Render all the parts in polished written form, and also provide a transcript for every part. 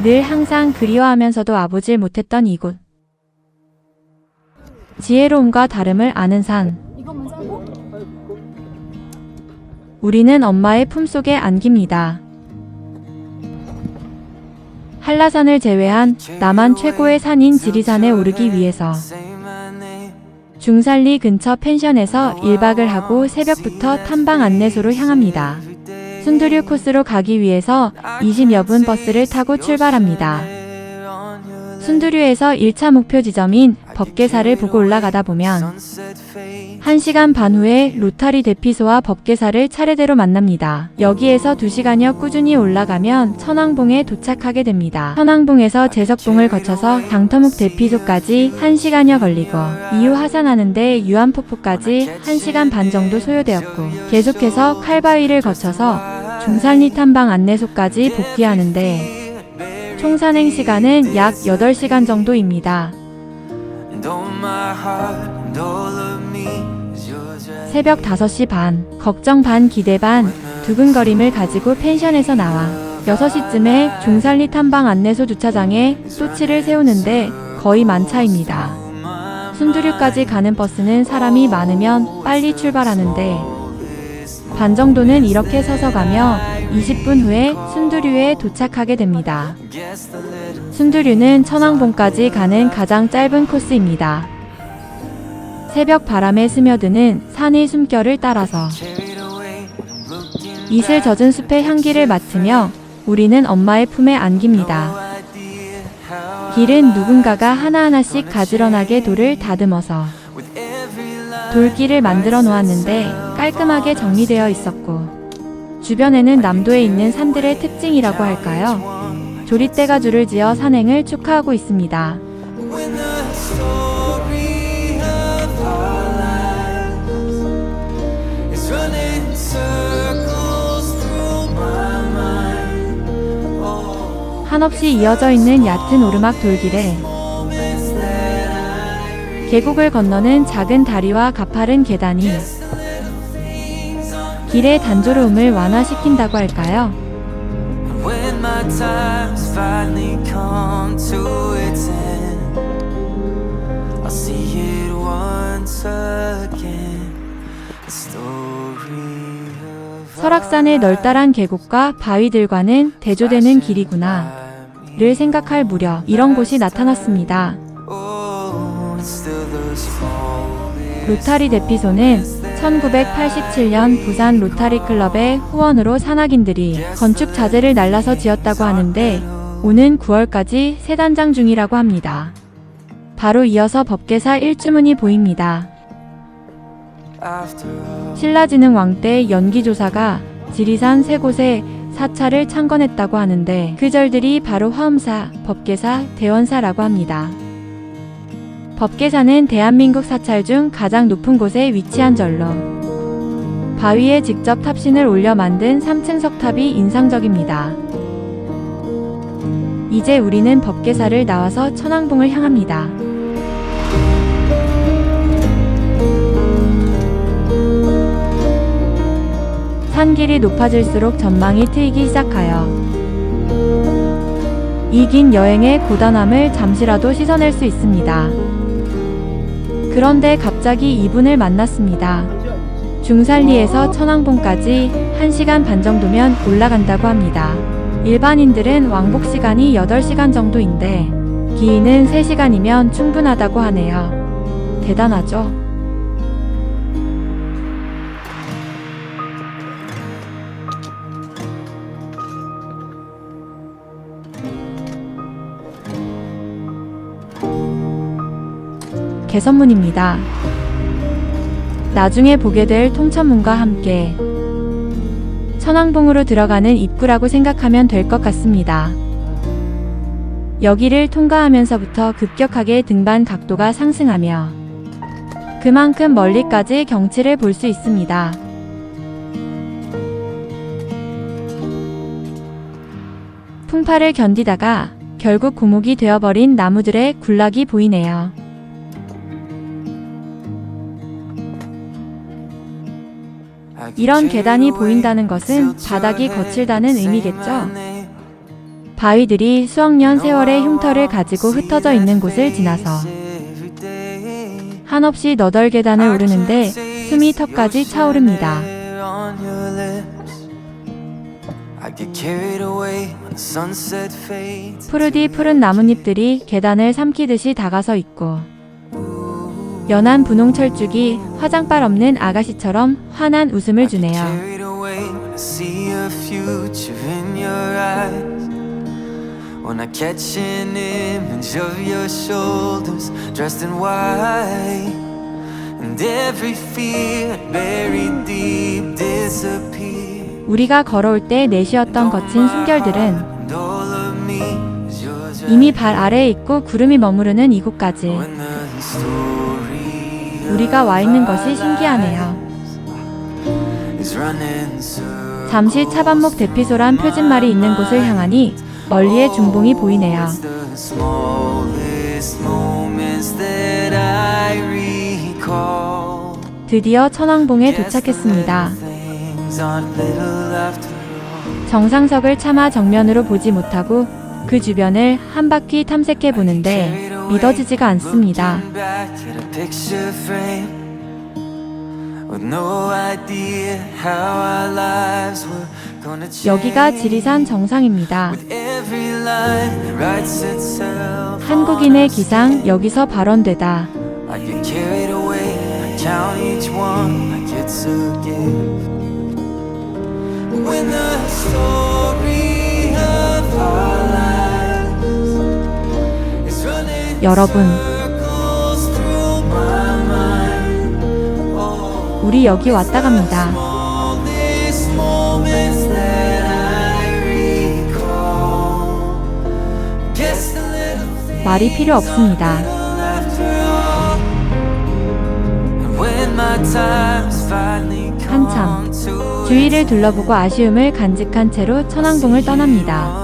늘 항상 그리워하면서도 와보질 못했던 이곳. 지혜로움과 다름을 아는 산. 이거만 사고? 우리는 엄마의 품속에 안깁니다. 한라산을 제외한 남한 최고의 산인 지리산에 오르기 위해서 중산리 근처 펜션에서 1박을 하고 새벽부터 탐방 안내소로 향합니다. 순두류 코스로 가기 위해서 20여 분 버스를 타고 출발합니다. 순두류에서 1차 목표 지점인 법계사를 보고 올라가다 보면 1시간 반 후에 로타리 대피소와 법계사를 차례대로 만납니다. 여기에서 2시간여 꾸준히 올라가면 천왕봉에 도착하게 됩니다. 천왕봉에서 제석봉을 거쳐서 장터묵 대피소까지 1시간여 걸리고 이후 하산하는데 유안폭포까지 1시간 반 정도 소요되었고 계속해서 칼바위를 거쳐서 중산리 탐방 안내소까지 복귀하는데 총 산행 시간은 약 8시간 정도입니다. 새벽 5시 반, 걱정 반 기대 반, 두근거림을 가지고 펜션에서 나와 6시쯤에 중산리 탐방 안내소 주차장에 소치를 세우는데 거의 만차입니다. 순두류까지 가는 버스는 사람이 많으면 빨리 출발하는데 반 정도는 이렇게 서서 가며 20분 후에 순두류에 도착하게 됩니다. 순두류는 천왕봉까지 가는 가장 짧은 코스입니다. 새벽 바람에 스며드는 산의 숨결을 따라서 이슬 젖은 숲의 향기를 맡으며 우리는 엄마의 품에 안깁니다. 길은 누군가가 하나하나씩 가지런하게 돌을 다듬어서 돌길을 만들어 놓았는데 깔끔하게 정리되어 있었고 주변에는 남도에 있는 산들의 특징이라고 할까요? 조리대가 줄을 지어 산행을 축하하고 있습니다. 한없이 이어져 있는 얕은 오르막 돌길에 계곡을 건너는 작은 다리와 가파른 계단이 길의 단조로움을 완화시킨다고 할까요? 설악산의 널따란 계곡과 바위들과는 대조되는 길이구나 를 생각할 무렵 이런 곳이 나타났습니다. 로타리 대피소는 1987년 부산 로타리 클럽의 후원으로 산악인들이 건축 자재를 날라서 지었다고 하는데 오는 9월까지 새 단장 중이라고 합니다. 바로 이어서 법계사 일주문이 보입니다. 신라진흥왕 때 연기조사가 지리산 3곳에 사찰을 창건했다고 하는데 그 절들이 바로 화엄사, 법계사, 대원사라고 합니다. 법계사는 대한민국 사찰 중 가장 높은 곳에 위치한 절로 바위에 직접 탑신을 올려 만든 3층 석탑이 인상적입니다. 이제 우리는 법계사를 나와서 천왕봉을 향합니다. 산길이 높아질수록 전망이 트이기 시작하여 이 긴 여행의 고단함을 잠시라도 씻어낼 수 있습니다. 그런데 갑자기 이분을 만났습니다. 중산리에서 천왕봉까지 1시간 반 정도면 올라간다고 합니다. 일반인들은 왕복 시간이 8시간 정도인데 기인은 3시간이면 충분하다고 하네요. 대단하죠? 개선문입니다. 나중에 보게 될 통천문과 함께 천왕봉으로 들어가는 입구라고 생각하면 될 것 같습니다. 여기를 통과하면서부터 급격하게 등반 각도가 상승하며 그만큼 멀리까지 경치를 볼 수 있습니다. 풍파를 견디다가 결국 고목이 되어버린 나무들의 군락이 보이네요. 이런 계단이 보인다는 것은 바닥이 거칠다는 의미겠죠? 바위들이 수억 년 세월의 흉터를 가지고 흩어져 있는 곳을 지나서 한없이 너덜 계단을 오르는데 숨이 턱까지 차오릅니다. 푸르디 푸른 나뭇잎들이 계단을 삼키듯이 다가서 있고 연한 분홍 철쭉이 화장빨 없는 아가씨처럼 환한 웃음을 주네요. When I catch an image of your shoulders dressed in white and every fear buried deep disappear. 우리가 걸어올 때 내쉬었던 거친 숨결들은 이미 발 아래에 있고 구름이 머무르는 이곳까지 우리가 와 있는 것이 신기하네요. 잠시 차반목 대피소란 표진말이 있는 곳을 향하니 멀리에 중봉이 보이네요. 드디어 천왕봉에 도착했습니다. 정상석을 차마 정면으로 보지 못하고 그 주변을 한 바퀴 탐색해 보는데 믿어지지가 않습니다. 여기가 지리산 정상입니다. 한국인의 기상 여기서 발원되다. 여러분, 우리 여기 왔다 갑니다. 말이 필요 없습니다. 한참 주위를 둘러보고 아쉬움을 간직한 채로 천왕봉을 떠납니다.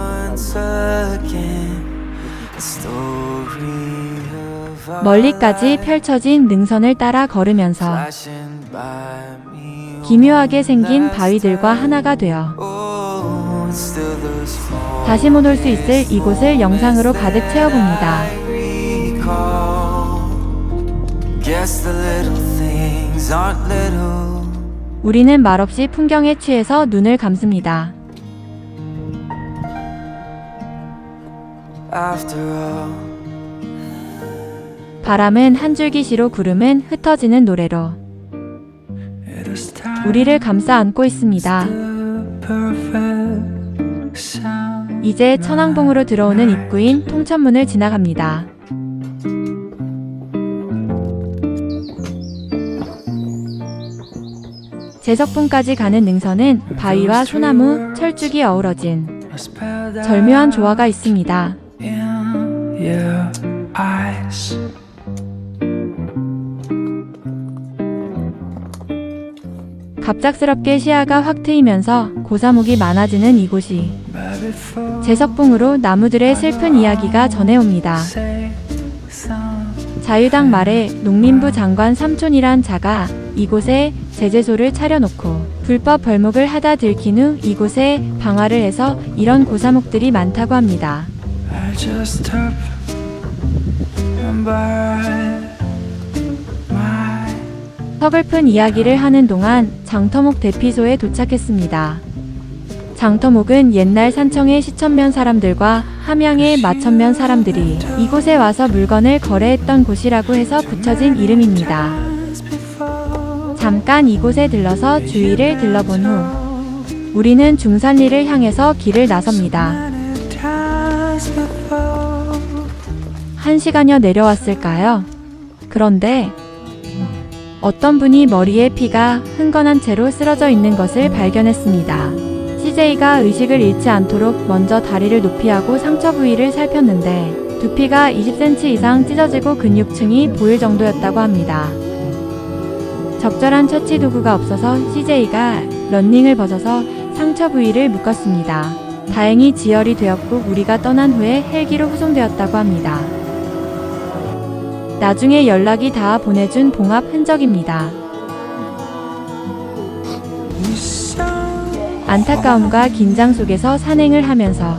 멀리까지 펼쳐진 능선을 따라 걸으면서 기묘하게 생긴 바위들과 하나가 되어 다시 못 올 수 있을 이곳을 영상으로 가득 채워봅니다. 우리는 말없이 풍경에 취해서 눈을 감습니다. 바람은 한 줄기 시로 구름은 흩어지는 노래로 우리를 감싸 안고 있습니다. 이제 천왕봉으로 들어오는 입구인 통천문을 지나갑니다. 제석봉까지 가는 능선은 바위와 소나무, 철쭉이 어우러진 절묘한 조화가 있습니다. 갑작스럽게 시야가 확 트이면서 고사목이 많아지는 이곳이 제석봉으로 나무들의 슬픈 이야기가 전해옵니다. 자유당 말에 농림부 장관 삼촌이란 자가 이곳에 제재소를 차려놓고 불법 벌목을 하다 들킨 후 이곳에 방화를 해서 이런 고사목들이 많다고 합니다. 서글픈 이야기를 하는 동안 장터목 대피소에 도착했습니다. 장터목은 옛날 산청의 시천면 사람들과 함양의 마천면 사람들이 이곳에 와서 물건을 거래했던 곳이라고 해서 붙여진 이름입니다. 잠깐 이곳에 들러서 주위를 들러본 후 우리는 중산리를 향해서 길을 나섭니다. 1시간여 내려왔을까요? 그런데 어떤 분이 머리에 피가 흥건한 채로 쓰러져 있는 것을 발견했습니다. CJ가 의식을 잃지 않도록 먼저 다리를 높이 하고 상처 부위를 살폈는데 두피가 20cm 이상 찢어지고 근육층이 보일 정도였다고 합니다. 적절한 처치 도구가 없어서 CJ가 런닝을 벗어서 상처 부위를 묶었습니다. 다행히 지혈이 되었고 우리가 떠난 후에 헬기로 후송되었다고 합니다. 나중에 연락이 닿아 보내준 봉합 흔적입니다. 안타까움과 긴장 속에서 산행을 하면서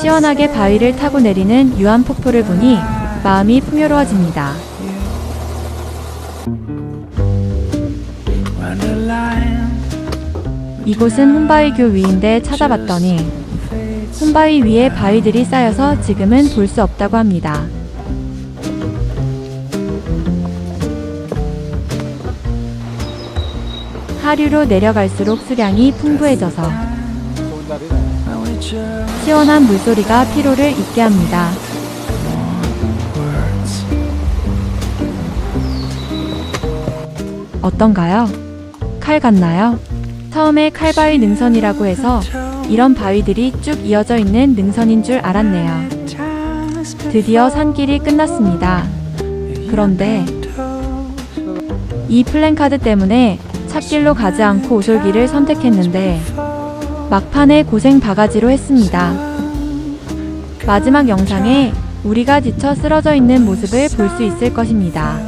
시원하게 바위를 타고 내리는 유한 폭포를 보니 마음이 풍요로워집니다. 이곳은 훈바위교 위인데 찾아봤더니 훈바위 위에 바위들이 쌓여서 지금은 볼 수 없다고 합니다. 하류로 내려갈수록 수량이 풍부해져서 시원한 물소리가 피로를 잊게 합니다. 어떤가요? 칼 같나요? 처음에 칼바위 능선이라고 해서 이런 바위들이 쭉 이어져 있는 능선인 줄 알았네요. 드디어 산길이 끝났습니다. 그런데 이 플랜카드 때문에 찻길로 가지 않고 오솔길을 선택했는데 막판에 고생 바가지로 했습니다. 마지막 영상에 우리가 지쳐 쓰러져 있는 모습을 볼 수 있을 것입니다.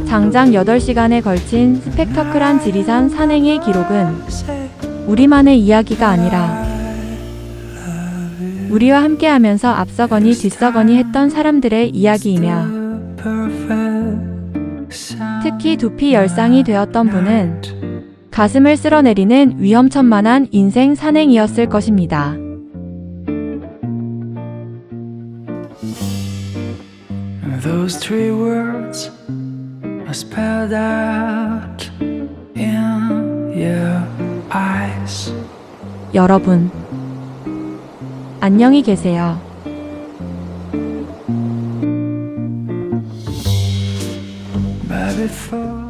장장 8시간에 걸친 스펙터클한 지리산 산행의 기록은 우리만의 이야기가 아니라 우리와 함께하면서 앞서거니 뒤서거니 했던 사람들의 이야기이며 특히 두피 열상이 되었던 분은 가슴을 쓸어내리는 위험천만한 인생 산행이었을 것입니다. Those three words are spelled out in your eyes. 여러분, 안녕히 계세요. But before